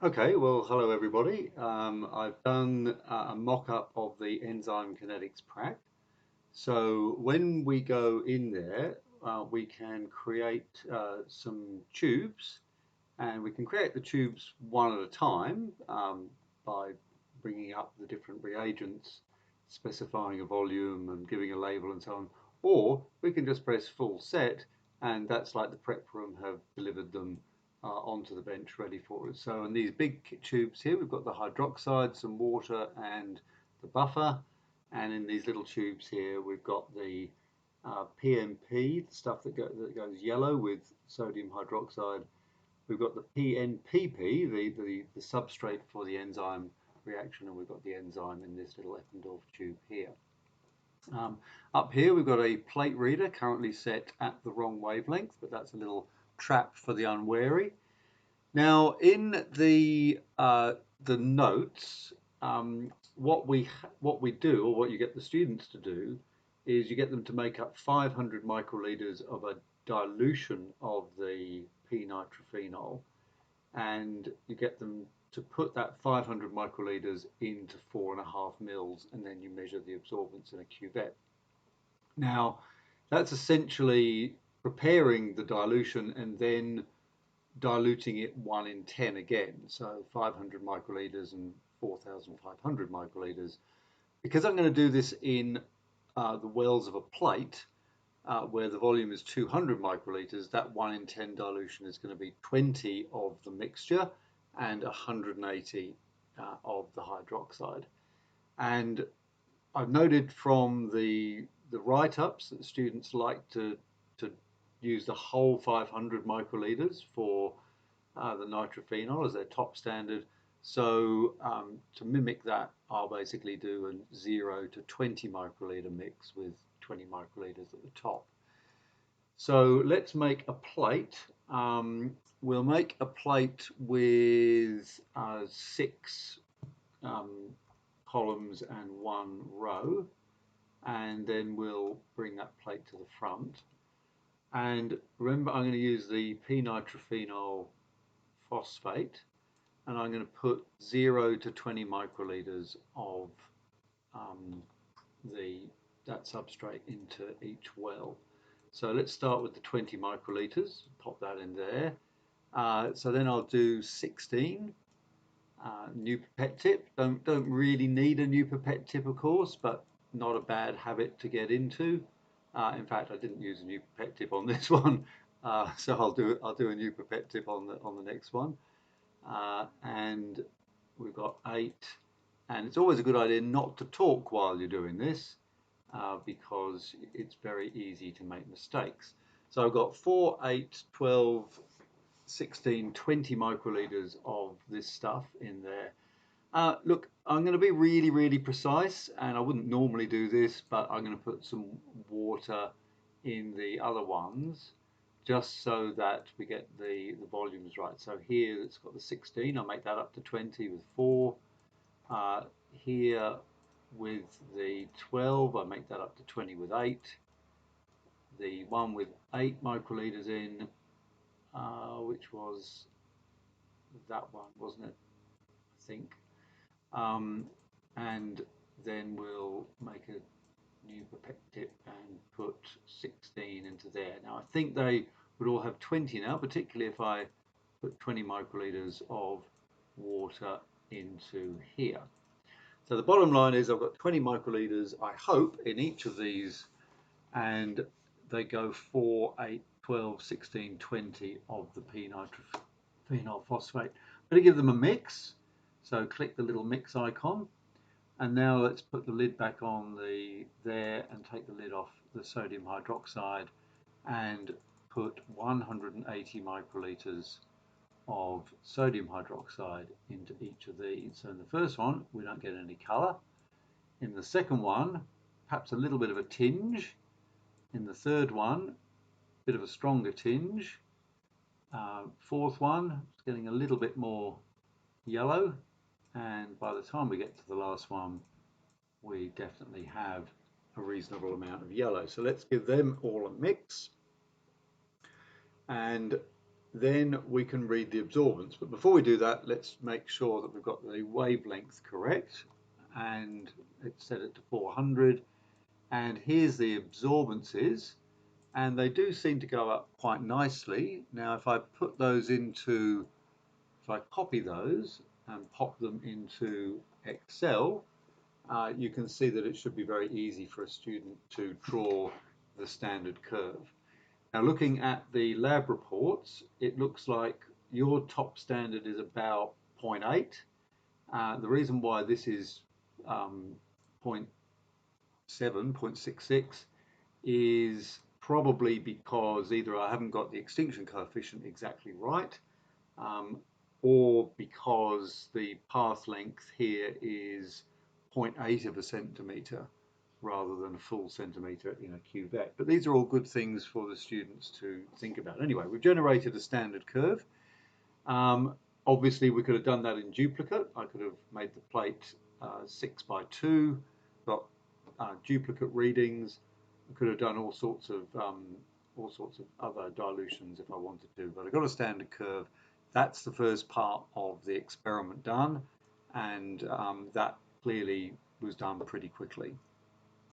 Okay, well, hello everybody. I've done a mock-up of the enzyme kinetics prac. So when we go in there, we can create some tubes, and we can create the tubes one at a time by bringing up the different reagents, specifying a volume and giving a label and so on. Or we can just press full set, and that's like the prep room have delivered them onto the bench ready for us. So in these big tubes here, we've got the hydroxide, some water, and the buffer. And in these little tubes here, we've got the PMP, the stuff that goes yellow with sodium hydroxide. We've got the PNPP, the substrate for the enzyme reaction, and we've got the enzyme in this little Eppendorf tube here. Up here we've got a plate reader currently set at the wrong wavelength, but that's a little trap for the unwary. Now in the notes, what we do, or what you get the students to do, is you get them to make up 500 microliters of a dilution of the p-nitrophenol, and you get them to put that 500 microliters into 4.5 mils, and then you measure the absorbance in a cuvette. Now, that's essentially preparing the dilution and then diluting it 1 in 10 again. So 500 microliters and 4,500 microliters. Because I'm going to do this in the wells of a plate, where the volume is 200 microliters, that 1 in 10 dilution is going to be 20 of the mixture and 180 of the hydroxide. And I've noted from the write-ups that students like to use the whole 500 microliters for the nitrophenol as their top standard. So to mimic that, I'll basically do a 0 to 20 microliter mix with 20 microliters at the top. So let's make a plate. We'll make a plate with 6 columns and 1 row, and then we'll bring that plate to the front. And remember, I'm going to use the p-nitrophenol phosphate, and I'm going to put 0 to 20 microliters of um, that substrate into each well. So let's start with the 20 microliters, pop that in there. So then I'll do 16 new pipette tip. Don't really need a new pipette tip, of course, but not a bad habit to get into. In fact, I didn't use a new pipette tip on this one, so I'll do a new pipette tip on the next one. And we've got 8, and it's always a good idea not to talk while you're doing this, because it's very easy to make mistakes. So I've got 4, 8, 12, 16, 20 microliters of this stuff in there. Look, I'm going to be really, really precise, and I wouldn't normally do this, but I'm going to put some water in the other ones just so that we get the volumes right. So here it's got the 16, I'll make that up to 20 with 4. Here with the 12, I make that up to 20 with 8. The one with 8 microliters in, which was that one, wasn't it? I think. Um, and then we'll make a new pipette tip and put 16 into there. Now I think they would all have 20 now, particularly if I put 20 microliters of water into here. So the bottom line is I've got 20 microliters, I hope, in each of these, and they go 4, 8, 12, 16, 20 of the p-nitrophenol phosphate. I'm going to give them a mix, so click the little mix icon, and now let's put the lid back on there and take the lid off the sodium hydroxide and put 180 microliters of sodium hydroxide into each of these. So in the first one, we don't get any colour. In the second one, perhaps a little bit of a tinge. In the third one, a bit of a stronger tinge. Fourth one, it's getting a little bit more yellow. And by the time we get to the last one, we definitely have a reasonable amount of yellow. So let's give them all a mix. And then we can read the absorbance. But before we do that, let's make sure that we've got the wavelength correct. And it's set it to 400. And here's the absorbances. And they do seem to go up quite nicely. Now, if I put those into, if I copy those and pop them into Excel, you can see that it should be very easy for a student to draw the standard curve. Now, looking at the lab reports, it looks like your top standard is about 0.8. The reason why this is zero point 0.7, 0.66 is probably because either I haven't got the extinction coefficient exactly right, um, or because the path length here is 0.8 of a centimetre rather than a full centimetre in a cuvette. But these are all good things for the students to think about. Anyway, we've generated a standard curve. Um, Obviously, we could have done that in duplicate. I could have made the plate 6 by 2, got duplicate readings. I could have done all sorts of other dilutions if I wanted to, but I got a standard curve. That's the first part of the experiment done, and that clearly was done pretty quickly.